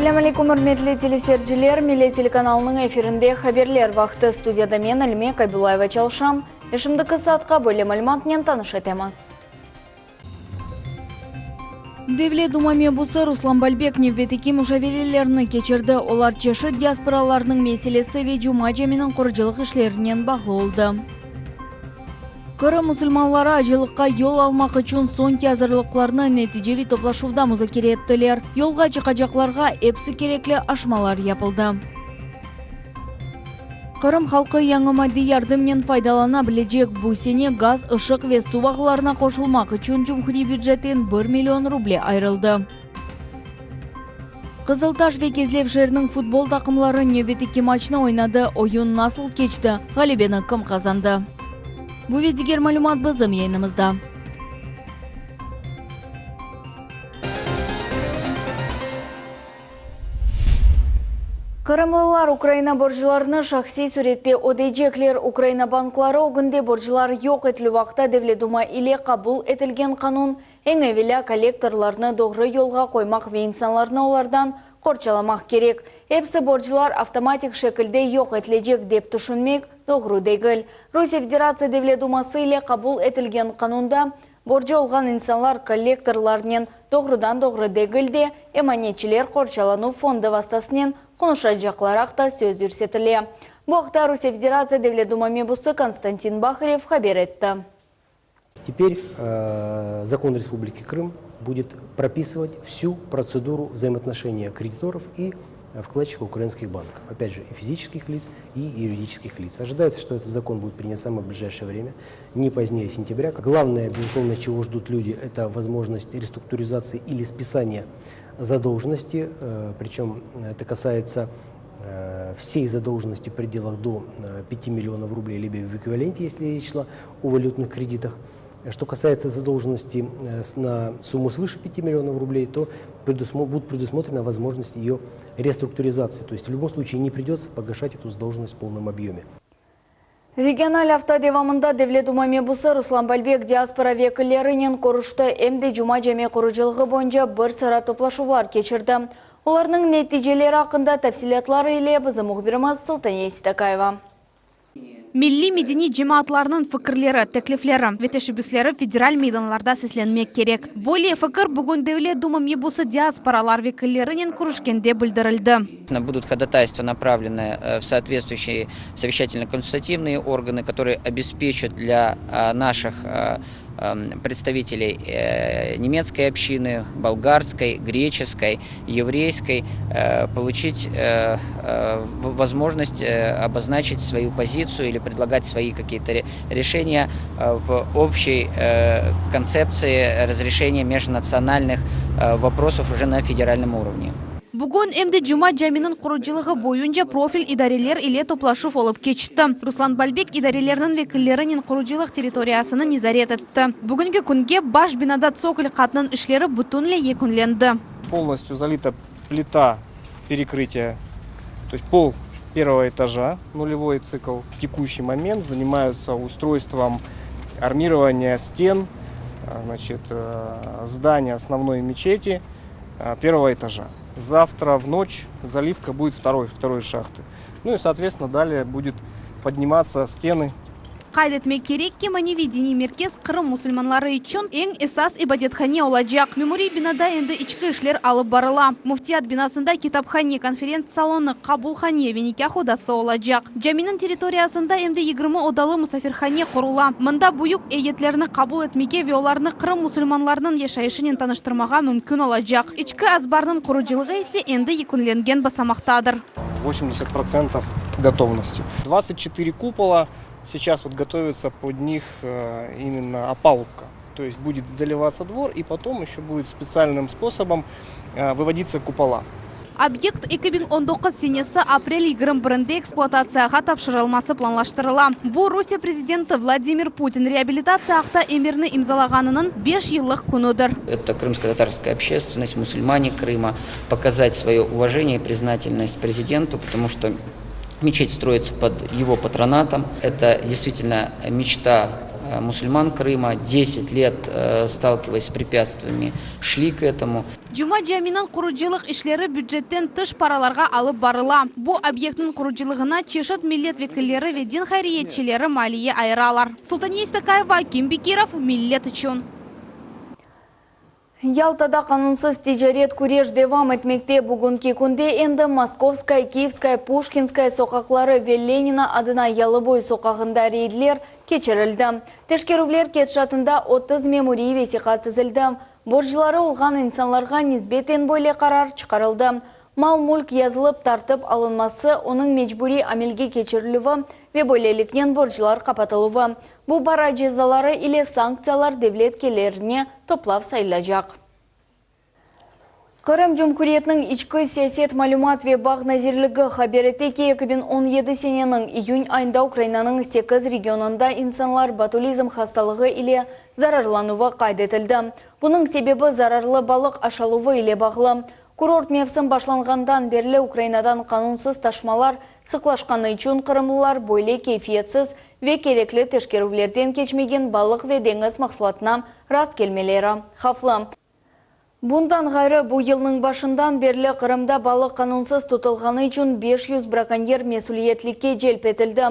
Assalamu alaikum, hurmatli telesерджилер. Миле телеканалының эфирінде хаберлер вақты студияда мен Әлме Кайбулаева чалшам. Ешімдікі саатқа бөлі мәліматнен таныш етеміз. Devlet Дума мебусы Руслан Балбек невбетеки мушаверелеріні кечірді. Олар чешы диаспораларының меселесі ве Жума жемінің құржылық ішлерінен бағлы олды. Кырым мусульманлары ажылыққа yol алмақ үшін сонки азырлықларны нәтижеви топлашуда музакире еттілер. Yolға чықажақларға эпсі кереклі ашмалар япылды. Кырым халқы яңы мадди ярдымнен файдалана білежек. Бұл сене газ, ышық ве су бағыларына қошылмақ үшін Жумхури бюджеттен 1 миллион рубле айрылды. Қызылташ ве Кезлев шерінің футбол тақымлары небетеки матчны ойнады. Ойын насыл кечті. Ғалебені кім қазанды? Бұл ведігер мәлімат бізім ейнімізді. Кырымлылар Украина боржыларыны шахси суретте одейджеклер. Украина банклары оғынде боржылар йоқ етілі вақта Devlet Дума иле қабыл етілген қанун ең әвелі коллекторларыны доғры yolға қоймақ ве инсанларына олардан қорчаламақ керек. Эпсі боржылар автоматик шекілде йоқ етілежек деп түшінмек доғру дегіл. Русия Федерация Devlet Думасы иле қабыл етілген қанунда боржы олған инсанлар коллекторларынан доғрыдан-доғры дегілде эманетчілер қорчалану фонды вастасынен қонышаджақларақта сөз үрсетіле. Бұқта Русия Федерация Devlet Дума мебусы Константин Бахарев хабер етті. Теперь закон Республики Крым будет прописывать всю процедуру взаимоотношения кредиторов и вкладчиков украинских банков. Опять же, и физических лиц, и юридических лиц. Ожидается, что этот закон будет принят в самое ближайшее время, не позднее сентября. Главное, безусловно, чего ждут люди, это возможность реструктуризации или списания задолженности. Причем это касается всей задолженности в пределах до 5 миллионов рублей, либо в эквиваленте, если речь шла о валютных кредитах. Что касается задолженности на сумму свыше 5 миллионов рублей, то будет предусмотрена возможность ее реструктуризации. То есть в любом случае не придется погашать эту задолженность в полном объеме. Региональ автодевамында Devlet Дума мебусы Руслан Балбек диаспора векілерінен қорышты әмді Жума жеме құрыжылығы бойынша бір сыра топлашулар кечірді. Оларның нәтижелері ақында тәфсилатлары иле бізі мұхбиріміз Султания Истакаева. Милли медени жемаатларының фикрлері, теклифлері, ветешібіслері федераль мейданларда сесленмек керек. Более фикр бүгін Devlet Дума мебусы диаспоралар векілерінен күрішкенде білдірілді. Будут ходатайства направлены в соответствующие совещательно-консультативные органы, которые обеспечат для наших представителей немецкой общины, болгарской, греческой, еврейской получить возможность обозначить свою позицию или предлагать свои какие-то решения в общей концепции разрешения межнациональных вопросов уже на федеральном уровне. Бүгін әмді Жума жаминын құрыжылығы бойынша профиль идарелер иле топлашып олып кечті. Руслан Балбек идарелерінің векілерінің құрыжылық территориясыны низарет етті. Бүгінгі күнге баш бинада цоколь қатының ішлері бүтінле екінленді. Полностью залита плита перекрытия, то есть пол первого этажа, нулевой цикл. В текущий момент занимаются устройством армирования стен, здания основной мечети первого этажа. Завтра в ночь заливка будет второй шахты. Ну и, соответственно, далее будет подниматься стены. Қайдетмек керек ке маневидение меркез Қырым мусульманлары үшін ең esas ибадетхане олажақ. Меморий бинада енді ішкі ішлер алып барыла. Муфтият бинасында китапхане, конференц-салоны, қабулхане, вениках одасы олажақ. Жаминын территориясында енді 20 одалы мусафирхане құрула. Мында бұйық әйетлеріні қабул етмеге ве оларны Қырым мусульманларының ешайышынен таныштырмаға мүмкін олажақ. Ішкі азбарның құрыжылығы есе енді екінленген басамақтадыр. 80% готовности. 24 купола. Сейчас готовится под них именно опалубка. То есть будет заливаться двор и потом еще будет специальным способом выводиться купола. Объект 2019 сенесі апрель 21-де эксплуатацияға тапшырылмасы планлаштырыла. Бұл Русия президенті Владимир Путин реабилитация ақта эмирні имзалағанының 5 жылық күнідір. Это крымско-татарская общественность, мусульмане Крыма, показать свое уважение и признательность президенту, потому что мечеть строится под его патронатом. Это действительно мечта мусульман Крыма. 10 лет, сталкиваясь с препятствиями, шли к этому. Жума жаминан куручылык ишлери бюджеттен тыш параларга алып барыла. Бу объекттин куручылыгына чешет миллет векиллери ve din хайриетчилери малие айыралар. Султания Истакаева, Ким Бекиров, Миллет үчүн. Ялтада канунсыз тижарет күреш девам этмекте. Бүгүнкү күндө энди Московская, Киевская, Пушкинская сокаклары ve Ленина адына Ялыбой сокагында рейдлер кечирилди. Тешкерүүлөр кетшатында 30 меморий весиха тизилди. Боржылары олған инсанларға низбетен бойле карар чыгарылды. Мал-мүлк язылып тартып алынмасы, оның мечбури амелге кечирилуі ve бойлеліктен боржылар капатылуы. Бу бара жазалары или санкциялар девлеткелеріне топлап сайылажак. Кырым Жумхуриятның ички саясет малюмат ve баг назирлиги хабарети ки 2017 сененің июнь айында Украинаның 8 регионында инсанлар ботулизм хасталыгы или зарарлануы кайд этилди. Буның себеби зарарлы балык ашалуы ile баглы. Курорт мевсим башлангандан бери Украинадан канунсыз ташмалар сыклашканы үчүн кырымлылар бойле кейфиетсиз ve керекле тешкерүүлөрдөн кечмеген балык ve деңиз максулатына раст келмелери хафлы. Bundan gayrı bu yılның başından beri Kırım'da balık kanunсыз tutulgаны üçün 500 brakonyer mesuliyetlikке jelp etildi.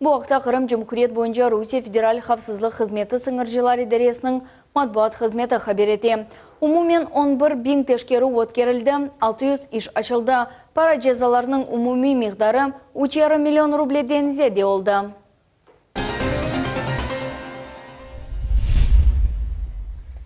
Bu haqda Kırım Cumhuriyet boyunca Rusiya Federal Xavfsızlık Hizmeti Sыңırjылар idaresinin matbuat hizmeti haber etti. Umumen 11 bin teşkeri o'tkerildi, 600 iş açıldı. Para cezalarının umumi miqdari 3,5 milyon rubleden ziyade oldu.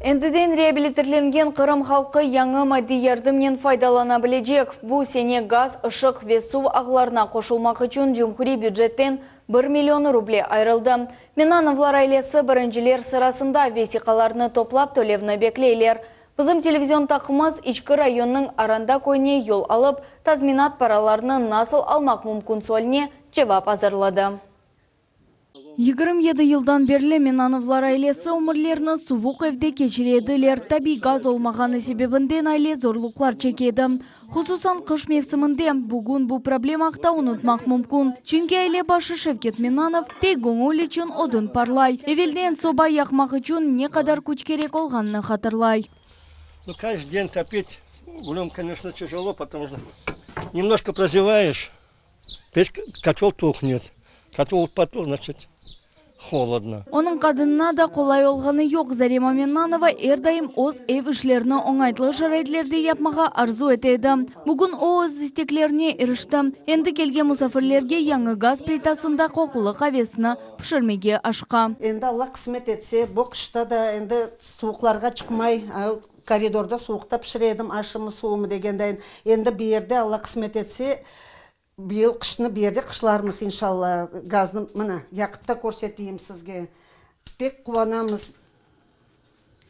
Endiden реабилитирленген Kırım halkı yanı maddi yardımdan faydalana bilecek. Bu sene gaz, ışık ve su ağlarına koşulmak için Cumhuri büdjetten 1 milyon ruble ayrıldı. Menanovlar ailesi birinciler sırasında vesikalarını toplap төлевni bekleyler. Bizim televizyon takımız içki rayonның aranda koyne yol alıp tazminat paralarını nasıl almak mümkün so'line cevap hazırladı. 27 yıldan beri Menanovlar ailesi umurlarını sovuq evde keçirediler. Tabi gaz olmağаны sebebinden aile zorluklar çekedi. Hususan kış mevsiminde bugün bu problemakta unutmak mümkün. Çünkü aile başı Şevket Menanov tek көңіл için odun parlay. Evvelden soba yakmak için ne kadar güç gerek olganını hatırlay. Ну, каждый день топить в нем, конечно, тяжело, потому что немножко прозеваешь, печь, котел тухнет. Котел потом, значит, холодно. Onun kadınına da kolay olğаны yok. Zarema Menanova erdayım oz ev işlerini oңайтлы şaraitlerde yapmağa arzu etedi. Bugün o öz isteklerine erişti. Endi kelgen musafirlerge yangi gaz plitasında kokulu kavesini pişirmege aşka. Endi Allah kısmet etse, bu kışta da endi soğuklarga çıkmay, koridorda soğukta pişiredim, aşımı soğumu degendeyin. Endi bir yerde Allah kısmet etse, Бил кышны берді қышларымыз, иншалла, газны мына яқытта көрсетейім сізге. Пек қуанамыз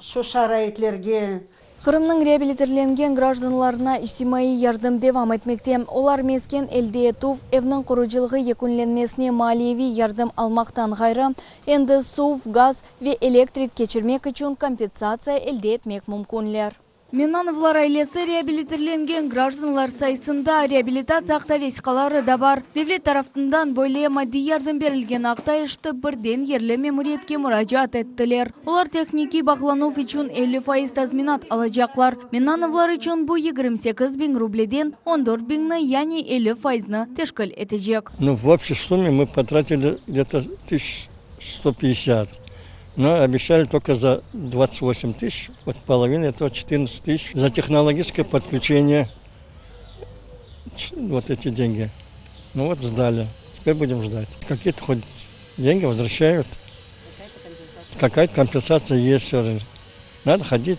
şu şaraitlерге. Kırımның реабилитирленген гражданларына ijtimai yardım devam etmekte. Olar mesken elde etuv evnin kuruculuğu yekunlenmesine maliyevi yardım almaktan gayrı, endi suv, gaz ve elektrik geçirmek için kompensasiya elde etmek mümkünler. Menanovlar ailesi reabilitirlengen gражданлар sayısında reabilitatsiya vesikaları da var. Devlet tarafından böyle maddi yardım berilgen aqtayıştı birden yerli memuriyetke müracaat ettiler. Olar tekniki bağlanıv için 50% tazminat alacaklar. Menanovlar için bu 28 bin rubleden 14 binni yani 50%ni teşkil edecek. Ну, в общей сумме мы потратили где-то 1150. Но обещали только за 28 тысяч, вот половина этого 14 тысяч. За технологическое подключение вот эти деньги. Ну вот сдали, теперь будем ждать. Какие-то хоть деньги возвращают. Какая-то компенсация есть. Надо ходить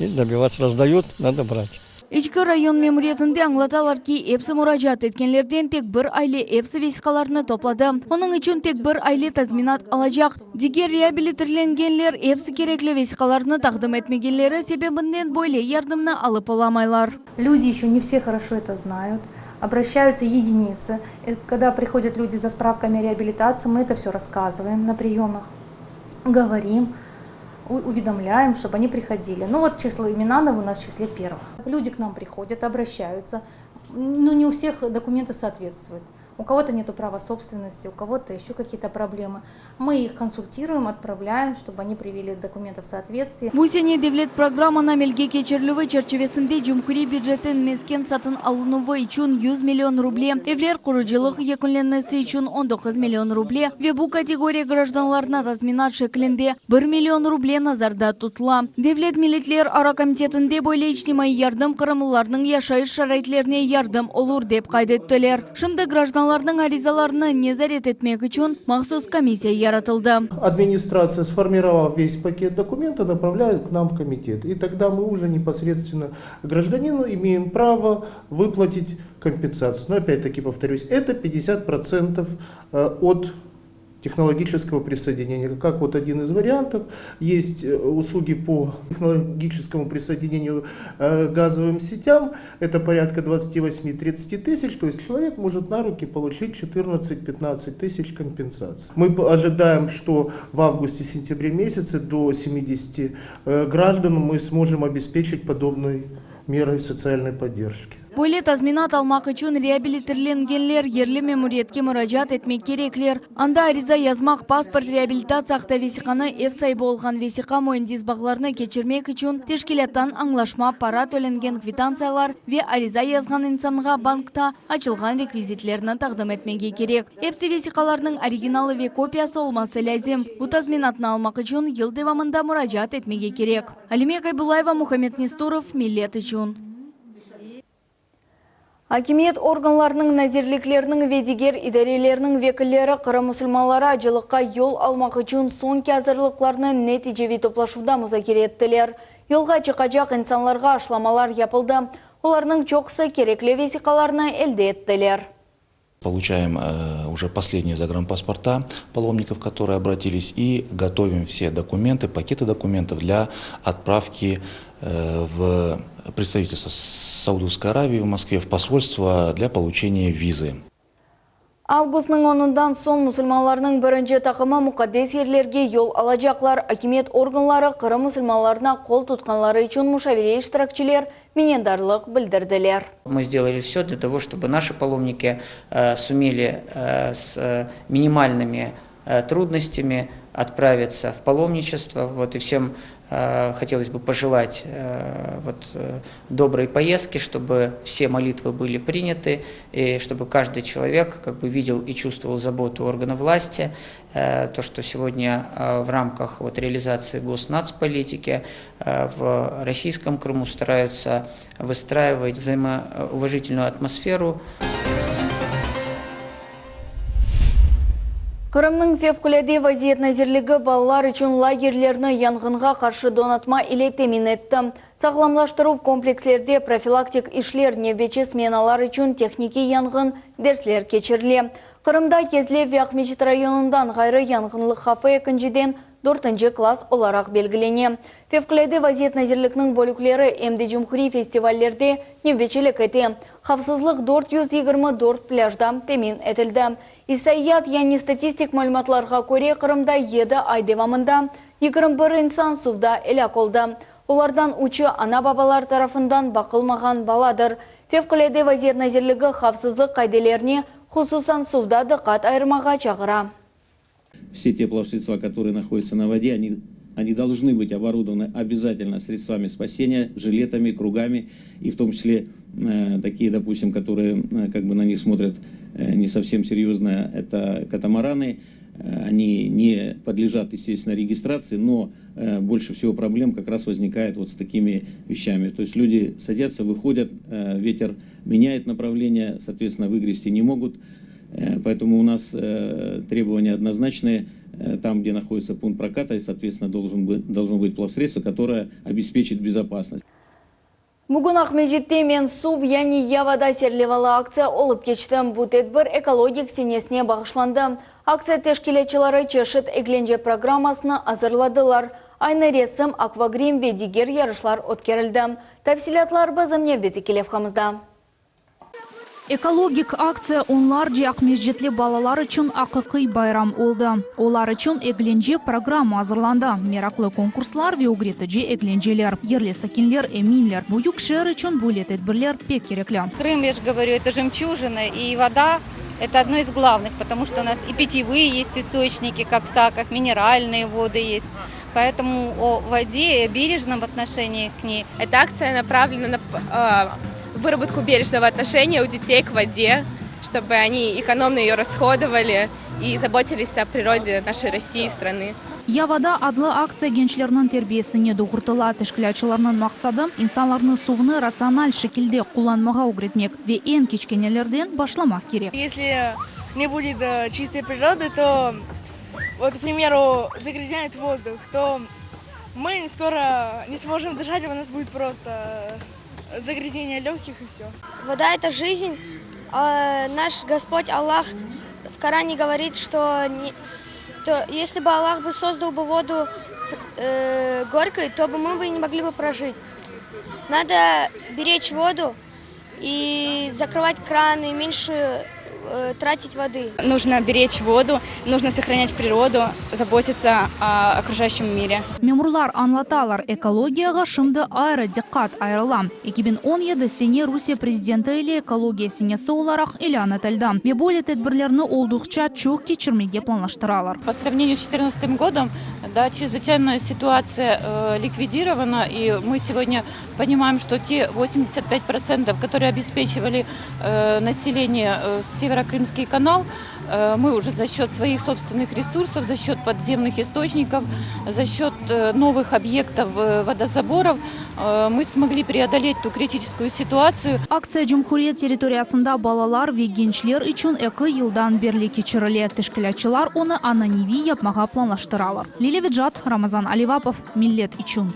и добиваться. Раздают, надо брать. İçki rayon memuriyetinde anlatalar ki hepsi müracaat etkenlerden tek bir aile hepsi vesikalarını topladı. Onun için tek bir aile tazminat alacak. Diğer reabilitirlengenler hepsi gerekli vesikalarını takdim etmegenleri sebebinden böyle yardımını alıp alamaylar. Люди еще не все хорошо это знают. Обращаются единицы. Когда приходят люди за справками о реабилитации, мы это все рассказываем на приемах, говорим, уведомляем, чтобы они приходили. Ну вот число Менанова у нас в числе первых. Люди к нам приходят, обращаются. Ну не у всех документы соответствуют. у кого-то нет права собственности, у кого-то еще какие-то проблемы. Мы их консультируем, отправляем, чтобы они привели документы в соответствие. Бусене девлет программана мелге кечерлюві черчевесінде Жумхури бюджетін мескен сатын алынуы için 100 миллион рубле, евлер құрыжылық екінленмесі için 19 миллион рубле, ве bu категория гражданларына тазминат шекленде 1 миллион рубле назарда tutula. Devlet Milletler Ara Komitetinde böyle içtimai yardım kırımlılarının yaşayış şarayetlerine yardım olur dep kaydettiler. Şimdi гражданларның аризаларını незарет etmek için махсус комиссия yaratıldı. Администрация, сформировав весь пакет документов, направляет к нам в комитет. И тогда мы уже непосредственно гражданину имеем право выплатить компенсацию. Но опять-таки повторюсь, это 50% от технологического присоединения. Как вот один из вариантов, есть услуги по технологическому присоединению к газовым сетям, это порядка 28-30 тысяч, то есть человек может на руки получить 14-15 тысяч компенсаций. Мы ожидаем, что в августе-сентябре месяце до 70 граждан мы сможем обеспечить подобной мерой социальной поддержки. Böyle tazminat almak için реабилитирленгенлер ерлі мемуриетке müracaat etmek gerekler. Анда ariza yazmak, pasport реабилитация akta vesiqаны EFSA болған vesiqa moyindiz bağlarını geçirmek için teşkilattan anlaşma, para tölengen kvitansiyalar ve ariza yazgan insanға bankta açılgan rekvizitlerini taqdim etmege gerek. EFSA vesiqalarının originalı ve kopyası olması lazım. Bu tazminatını almak için yıl devamında müracaat etmege gerek. Алиме Кайбулаева, Мухаммед Нестуров, Millet için. Hakimiyet organlarının nazirliklerinin ve diğer idarelerinin vekilleri Kırım musulmanlara acılıkka yol almak için sonki hazırlıklarını neticevi toplaşıda müzakere ettiler. Yolga çıkacak insanlarga aşlamalar yapıldı. Onların çoksa gerekli vesikalarını elde ettiler. Получаем уже последние загранпаспорта паломников, которые обратились, и готовим все документы, пакеты документов для отправки в представительство Саудовской Аравии в Москве, в посольство для получения визы. Августның 10-дан son musulmanlarının birinci takımı mukaddes yerlerge yol alacaklar. Hakimiyet organları Kırım musulmanlarına kol tutkanları için müşavire iştirakçiler minnettarlık bildirdiler. Мы сделали все для того, чтобы наши паломники сумели с минимальными трудностями отправиться в паломничество. Вот, и всем хотелось бы пожелать доброй поездки, чтобы все молитвы были приняты, и чтобы каждый человек видел и чувствовал заботу органов власти. То, что сегодня в рамках реализации госнацполитики в российском Крыму стараются выстраивать взаимоуважительную атмосферу. Kırımның fevkalade vaziyet nazirligi балалар үшін лагерлерні янгынға қаршы донатма ile temin etdi. Sağlamlaştırу komplekslerde profilaktik işler nevbetçi smenalar için texniki yangın dersler geçirili. Kırımda Кезлев ve Ахмечит rayonundan gayrı yangınlık hafı ekinciden 4. klas olarak belgilene. Fevkalade vaziyet nazirlikning bölükleri emdi Jumhuri festivallerde nevbetçilik eti. Hafsızlık 424 pляжда temin etildi. İsayyat yani statistik malumatlarga ko'ra Kırımda 7 ay devamında 21 insan suvda helak oldu. Onlardan 3'ü ana babalar tarafından bakılmagan baladır. Fevkalade vaziyet nazirligi xavfsizlik qaydalarini hususan suvda diqqat ayırmaga çağıra. Все теплосредства, которые находятся на воде, они должны быть оборудованы обязательно средствами спасения, жилетами, кругами, и в том числе такие, допустим, которые на них смотрят не совсем серьезно, это катамараны. Они не подлежат, естественно, регистрации, но больше всего проблем как раз возникает вот с такими вещами. То есть люди садятся, выходят, ветер меняет направление, соответственно, выгрести не могут. Поэтому у нас требования однозначные. Там, где находится пункт проката, и, соответственно, должно быть плавсредство, которое обеспечит безопасность. Bugün Ahmecit'te men suv yani Yavada serlevalı akция olup geçti. Bu tedbir ekologik senesine bağışlandı. Akция teşkilatçıları çeşit eğlence programmasını hazırladılar. Aynı resim, akvagrim ve diğer yarışlar ötkerildi. Tafsilatlar bizim nevbeti kelefkamızda. Экологик акция onlarca Akmecitli balalar için haqiqiy bayram oldu. Onlar için eğlence programı hazırlandı. Meraklı konkurslar ve öğretici eğlenceler. Yerli sakinler eminler. Büyük şehir için bu tedbirler pek gerekli. Крым, я же говорю, это жемчужина, и вода Это одно из главных, потому что у нас и питьевые есть источники, как в Саках, минеральные воды есть. Поэтому о воде и бережном отношении к ней. Эта акция направлена на выработку бережного отношения у детей к воде, чтобы они экономно ее расходовали и заботились о природе нашей России, страны. Я вода адлы акция генчлерінің тербиесіне doğurтыла тешкілячыларының мақсады инсанларның суғыны рациональ шекілде құланмаға үгретмек ве ең кечкенелерден башламақ керек. Если не будет чистой природы, то, вот, к примеру, загрязняет воздух, то мы скоро не сможем дышать, у нас будет просто загрязнение легких и все. Вода – это жизнь. Наш Господь Аллах в Коране говорит, что если бы Аллах бы создал бы воду горькой, то бы мы бы не могли бы прожить. Надо беречь воду и закрывать краны, меньше тратить воды. Нужно беречь воду, нужно сохранять природу, заботиться о окружающем мире. Мемурлар анлаталар экологияға шымды айры диққат айрыла. 2017 сене Русия президенті или экология сенесі оларақ Ильяна Тальда. Беболі тәдбірлеріні олдықча чоқ кечірмеге планлаштыралар. По сравнению с 2014 годом, да, чрезвычайная ситуация ликвидирована, и мы сегодня понимаем, что те 85%, которые обеспечивали население Северокрымский канал, мы уже за счет своих собственных ресурсов, за счет подземных источников, за счет новых объектов водозаборов мы смогли преодолеть ту критическую ситуацию. Акция Джумхурия территориясында балалар ве генчлер üçün 2 yıldan берлі кечіріле. Тішкілячылар оны ананиви yapmaға планлаштыралар. Лилия Виджат, Рамазан Аливапов, Миллет üçün.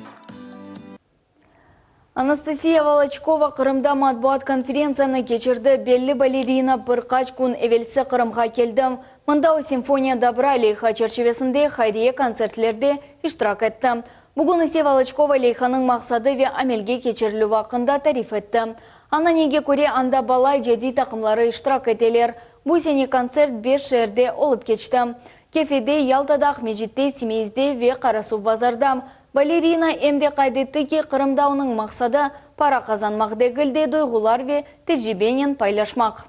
Анастасия Волочкова Қырымда матбуат конференцияны кечірді. Белли балерина бірқач күн әвелсі Қырымға келдім. Мұнда симфония добра лейха черчевесінде хайрие концертлерде иштирак етті. Бүгін Есе Волочкова лейханың мақсады ве амелге кечірілі вақында тариф етті. Ана неге көре анда балай жеди тақымлары иштирак етелер. Бұл сене концерт 5 шерде олып кечті. Кефеде, Ялтадақ, Межитте, Семейзде ве Қарасу базарда. Балерина әмде қайдетті ке Қырымда оның мақсады пара қазанмақ дегілде дойғылар ве тәжірибенен пайлашмақ.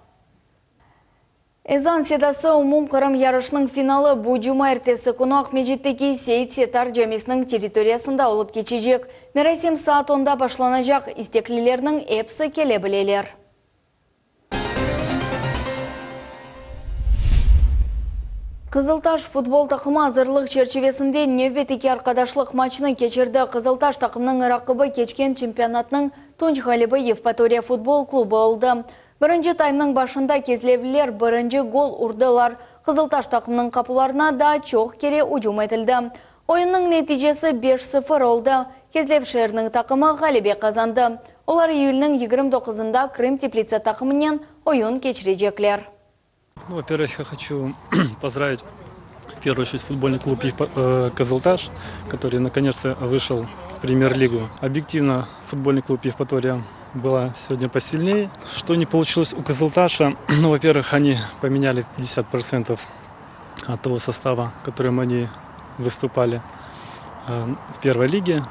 Эзан седасы умум Қырым ярышының финалы бұ жұма әртесі күні Межиттеки Сейт Сетар жәмесінің территориясында олып кечежек. Мерасим саат 10-да башланажақ, истеклілерінің әпсі келе білелер. Қызылташ футбол тақымы азырлық черчевесінде нөвбетеке арқадашлық матчыны кечірді. Қызылташ тақымның рақыбы кечкен чемпионатның Тунч Халибы Евпатория футбол клубы олды. Бірінші таймның башында кезлевілер бірінші гол ұрдылар. Қызылташ тақымның қапыларына да чоқ кере ұжым етілді. Ойынның нәтижесі 5-0 олды. Кезлев шерінің тақымы Халибе қазанды. Олар июльнің 29-ында Крым Теплица тақымынан ойын кечірежеклер. Во-первых, я хочу поздравить в первую очередь футбольный клуб «Кызылташ», который наконец-то вышел в премьер-лигу. Объективно, футбольный клуб «Евпатория» была сегодня посильнее. Что не получилось у «Кызылташа», ну, во-первых, они поменяли 50% от того состава, которым они выступали в первой лиге.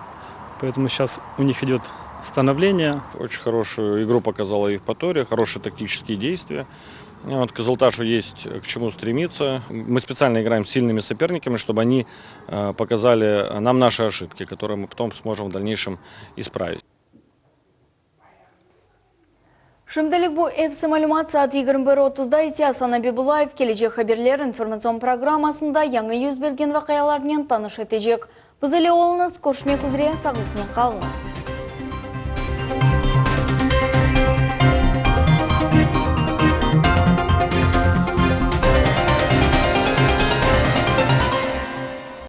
Поэтому сейчас у них идет становление. Очень хорошую игру показала Евпатория, хорошие тактические действия. Вот, Кызылташу есть к чему стремиться. Мы специально играем с сильными соперниками, чтобы они показали нам наши ошибки, которые мы потом сможем в дальнейшем исправить. Шымдылық бұл әпсі мәлімат саат 21:30-да Исия Санабибулаев келешек хаберлер информацион программасында яңы yüз берген вақиялармен таныш етежек. Біз әлі олыңыз көршмек үзіре сағылықпен қалыңыз.